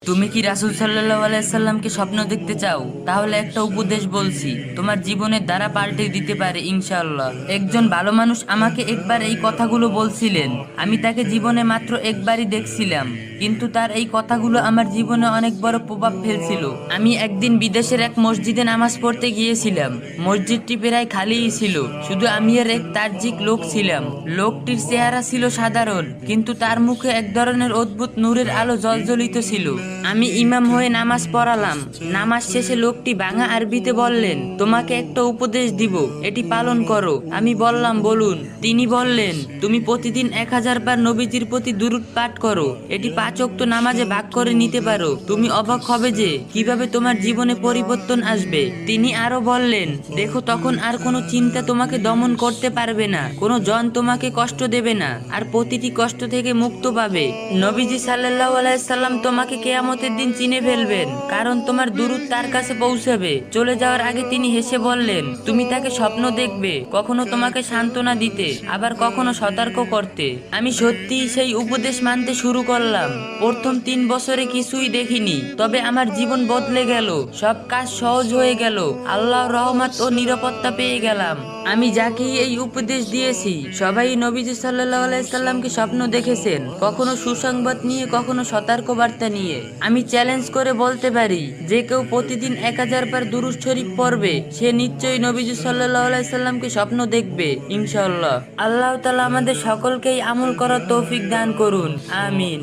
তুমি কি রাসূল সাল্লাল্লাহু আলাইহি সাল্লামকে স্বপ্ন দেখতে চাও? তাহলে একটা উপদেশ বলছি, তোমার জীবনের দ্বারা পাল্টে দিতে পারে ইনশাআল্লাহ। একজন ভালো মানুষ আমাকে একবার এই কথাগুলো বলছিলেন। আমি তাকে জীবনে মাত্র একবারই দেখছিলাম, কিন্তু তার এই কথাগুলো আমার জীবনে অনেক বড় প্রভাব ফেলছিল। আমি একদিন বিদেশের এক মসজিদে নামাজ পড়তে গিয়েছিলাম। মসজিদটি প্রায় খালিই ছিল, শুধু আমি আর এক তার্জিক লোক ছিলাম। লোকটির চেহারা ছিল সাধারণ, কিন্তু তার মুখে এক ধরনের অদ্ভুত নূরের আলো জ্বলজ্বলিত ছিল। আমি ইমাম হয়ে নামাজ পড়ালাম। নামাজ শেষে লোকটি বাংলা আরবিতে বললেন, তোমাকে একটা উপদেশ দিব, এটি পালন করো। আমি বললাম, বলুন। তিনি বললেন, তুমি প্রতিদিন 1000 বার নবীজির প্রতি দুরূদ পাঠ করো। এটি 5 ওয়াক্ত নামাজে ভাগ করে নিতে পারো। তুমি অবাক হবে যে কিভাবে তোমার জীবনে পরিবর্তন আসবে। তিনি আরো বললেন, দেখো, তখন আর কোনো চিন্তা তোমাকে দমন করতে পারবে না, কোনো জন তোমাকে কষ্ট দেবে না, আর প্রতিটি কষ্ট থেকে মুক্ত পাবে। নবীজি সাল্লাল্লাহু আলাইহি সাল্লাম তোমাকে কিয়ামতের দিন চিনে ফেলবেন, কারণ তোমার দুরূদ তার কাছে পৌঁছাবে। চলে যাওয়ার আগে তিনি হেসে বললেন, তুমি তাকে স্বপ্ন দেখবে, কখনো তোমাকে সান্ত্বনা দিতে, আবার কখনো সতর্ক করতে। আমি সত্যিই সেই উপদেশ মানতে শুরু করলাম। প্রথম 3 বছরে কিছুই দেখিনি, তবে আমার জীবন বদলে গেল। সব কাজ সহজ হয়ে গেল, আল্লাহর রহমত ও নিরাপত্তা পেয়ে গেলাম। আমি যাকেই এই উপদেশ দিয়েছি, সবাই নবীজি সাল্লাল্লাহু আলাইহি সাল্লামকে স্বপ্ন দেখেছেন, কখনো সুসংবাদ নিয়ে, কখনো সতর্ক বার্তা নিয়ে। আমি চ্যালেঞ্জ করে বলতে পারি, যে কেউ প্রতিদিন 1000 বার দুরূদ শরীফ পড়বে, সে নিশ্চয়ই নবীজি সাল্লাল্লাহু আলাইহি সাল্লামকে স্বপ্ন দেখবে ইনশাআল্লাহ। আল্লাহ তাআলা আমাদের সকলকেই আমল করার তৌফিক দান করুন, আমিন।